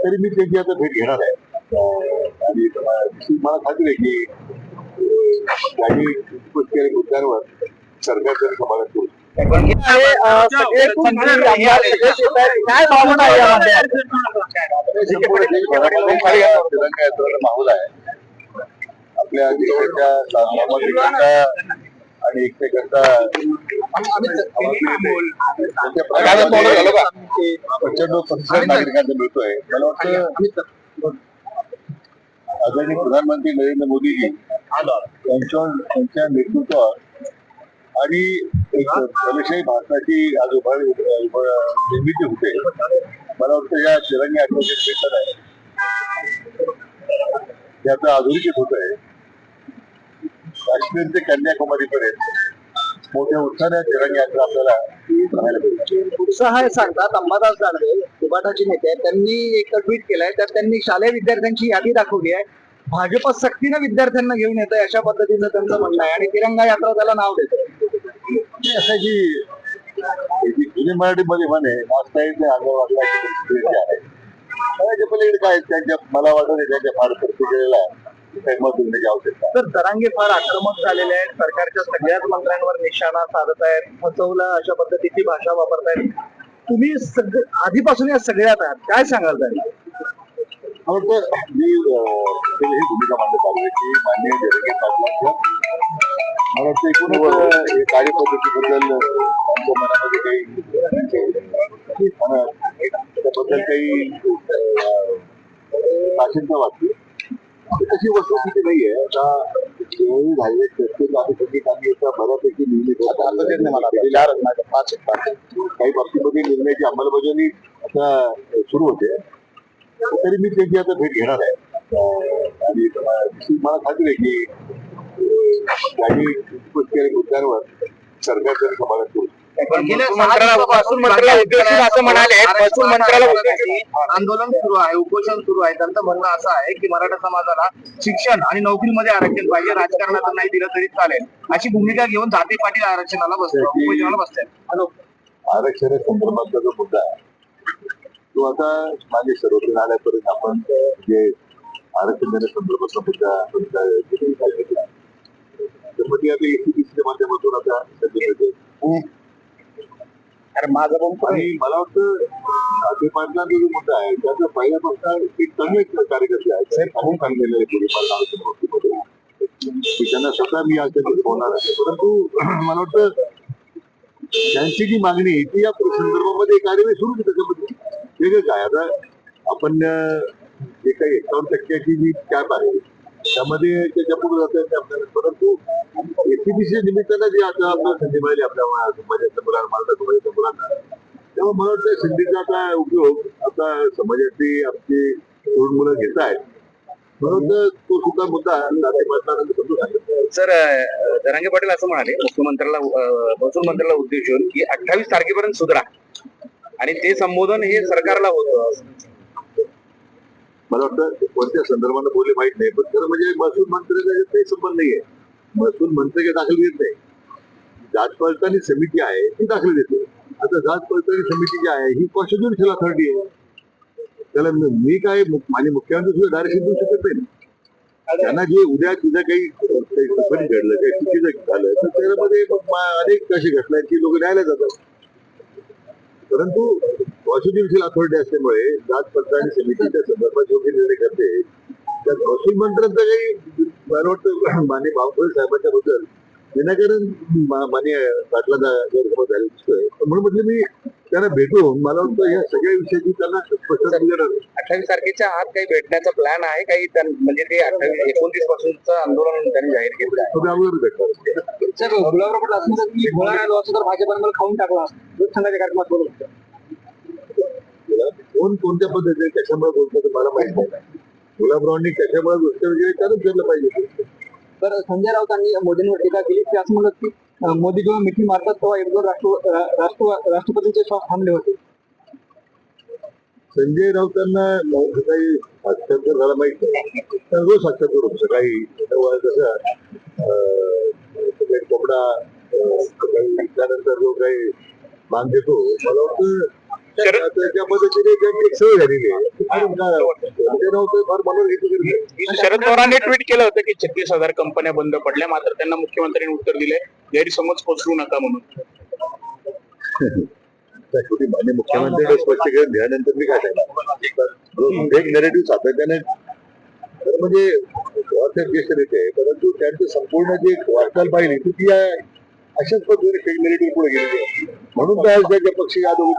तरी मी त्याची आता भेट घेणार आहे. आणि मला खात्री आहे की काही मुद्द्यांवर सरकारचं समाधान करू. माहोल आहे आपल्या देशाच्या आणि एकमेकांचा प्रचंड प्रतिसाद नागरिकांना मिळतोय. मला वाटतं आदरणीय प्रधानमंत्री नरेंद्र मोदीजी त्यांच्या नेतृत्वात आणि एक बलशाही भारताची आज निर्मिती होते. मला वाटतं या तिरंगी आठवड्यात आहे याचं अधोरेखित होत आहे. काश्मीर ते कन्याकुमारी पर्यंत मोठ्या उत्साहाने तिरंगी यात्रा आपल्याला पाहायला मिळते. उत्साह सांगतात अंबादास दानवे उभाटाचे नेते आहेत, त्यांनी एक ट्विट केलंय तर त्यांनी शालेय विद्यार्थ्यांची यादी दाखवली आहे. भाजप सक्तीनं विद्यार्थ्यांना घेऊन येत आहे अशा पद्धतीचं त्यांचं म्हणणं आहे आणि तिरंगा यात्रा त्याला नाव देत असं की जुनी मराठीमध्ये म्हणे नाचता येते अंगावर आहे. पलीकडे काय त्यांच्या मला वाटत नाही त्यांच्या फार प्रतिक्रियेला आवश्यकता. तर दरांगे फार आक्रमक झालेले आहेत, सरकारच्या सगळ्याच मंत्र्यांवर निशाणा साधत आहेत, फसवलं अशा पद्धतीची भाषा वापरतायत. तुम्ही आधीपासून या सगळ्यात आहात, काय सांगाल त्यांना? मी ही भूमिका मांडत आलोय की माननीय जरंगे पाटलांचं मला वाटतं एकूणच कार्यपद्धतीबद्दल त्यांच्या मनामध्ये काही त्याबद्दल काही आशंका वाटते. तशी वस्तुस्थिती नाहीये. आता जेवढी झालेले चर्चेत आम्ही एका बऱ्यापैकी निर्णय काही बाबतीमध्ये निर्णयाची अंमलबजावणी आता सुरू होते. तरी मी त्याची आता भेट घेणार आहे. आणि मला खात्री आहे की काही मुद्द्यांवर सरकारचं समाधान करू. आंदोलन सुरू आहे, उपोषण सुरू आहे. त्यांचं म्हणणं असं आहे की मराठा समाजाला शिक्षण आणि नोकरीमध्ये आरक्षण पाहिजे, राजकारणात नाही दिलं तरी चालेल अशी भूमिका घेऊन जाते पाटील आरक्षणाला बसतात. आरक्षण संदर्भातला जो मुद्दा आहे तो आता मागे सर्वोच्च न्यायालयापर्यंत आपण जे आरक्षण देण्यासंदर्भातला मुद्दा त्यामध्ये आता एसीबीसीच्या माध्यमातून आता आणि मला वाटतं नाते पाटलांचा जो मुद्दा आहे त्याचा पहिल्यापासून एक चांगले कार्यकर्ते आहेत, खूप काम केलेले बाबतीमध्ये त्यांना स्वतः मी आज होणार आहे. परंतु मला वाटतं त्यांची जी मागणी ती या संदर्भामध्ये कार्यवाही सुरू आहे. त्याच्यामध्ये वेगळं काय आता आपण जे काही 51% जी कॅप आहे त्यामध्ये त्याच्या पुढे जात आहे आपल्याला. परंतु एसीबीसी निमित्तानं जे आता आपल्याला संधी मिळाली आपल्या समाजाच्या मुलांना तेव्हा मला वाटतं संधीचा आता उपयोग आता समाजाची आमची तरुण मुलं घेत आहेत. म्हणून तो सुद्धा मुद्दा समजू शकतो. सर, जरांगे पाटील असं म्हणाले महसूल मंत्र्याला उद्देशून की 28 तारखेपर्यंत सुधारा आणि ते संबोधन हे सरकारला होतं. मला वाटतं कोणत्या संदर्भानं बोलले माहित नाही, पण खरं म्हणजे महसूल मंत्र्याचा काही संबंध नाहीये. महसूल मंत्री काही दाखल देत नाही. जात पडताळणी समिती आहे ती दाखल देते. आता जात पडताळणी समिती जी आहे ही कॉन्स्टिट्युशनल अथॉरिटी आहे. त्याला मी काय आणि मुख्यमंत्री सुद्धा डायरेक्शन देऊ शकत नाही. त्यांना जे उद्या तुझं काही घडलं काही चुकीचं झालं तर त्यामध्ये अनेक अशी घटना आहेत की लोक न्यायालयात जातात. परंतु कॉन्स्टिट्युशनल अथॉरिटी असल्यामुळे जात पडताळणी समितीच्या संदर्भात योग्य निर्णय करते. त्यात महसूल मंत्र्यांचं काही मला वाटतं मान्य बावनकुळे साहेबांच्या बद्दल विनाकारण मान्य पाटलांचा गैरसमज झाला दिसतोय. म्हणून म्हटलं मी त्यांना भेटून मला वाटतं या सगळ्या विषयाची त्यांना 28 तारखेच्या आत काही भेटण्याचा प्लॅन आहे काही म्हणजे ते 29 पासूनचं आंदोलन त्यांनी जाहीर केलं आहे. भाजपाने खाऊन टाकला लोकसंघाच्या कार्यक्रमात बोलत कोण कोणत्या पद्धतीने कशामुळे बोलतो मला माहित नाही. गुलाबरावांनी कशामुळे गोष्ट वगैरे त्यानंच ठरलं पाहिजे. तर संजय राऊतांनी मोदींवर टीका केली की असं म्हणत की मोदी जेव्हा मिठी मारतात तेव्हा एक दोन राष्ट्रपतींचे श्वास थांबले होते. संजय राऊतांना काही साक्षात्कार झाला माहित नाही. रोज साक्षात्कार होतो सकाळी कसं कोंबडा त्यानंतर जो काही मान देतो. मला वाटतं त्या पद्धतीने त्यांची एक सवय झालेली आहे ते नव्हतं फार मनोर घेतलं. शरद पवारांनी ट्विट केलं होतं की 36,000 कंपन्या बंद पडल्या, मात्र त्यांना मुख्यमंत्र्यांनी उत्तर दिले गैरसमज पसरू नका म्हणून. शेवटी मान्य मुख्यमंत्र्यांनी स्पष्टीकरण दिल्यानंतर मी काय सांगणार. एक नेरेटिव्ह सातत्याने तर म्हणजे ज्येष्ठ नेते आहे, परंतु त्यांचं संपूर्ण जे वाटचाल पाहिली ती ती अशाच पद्धतीने फेक नेरेटिव्ह पुढे गेलेली आहे. म्हणून त्या पक्षी या दोघी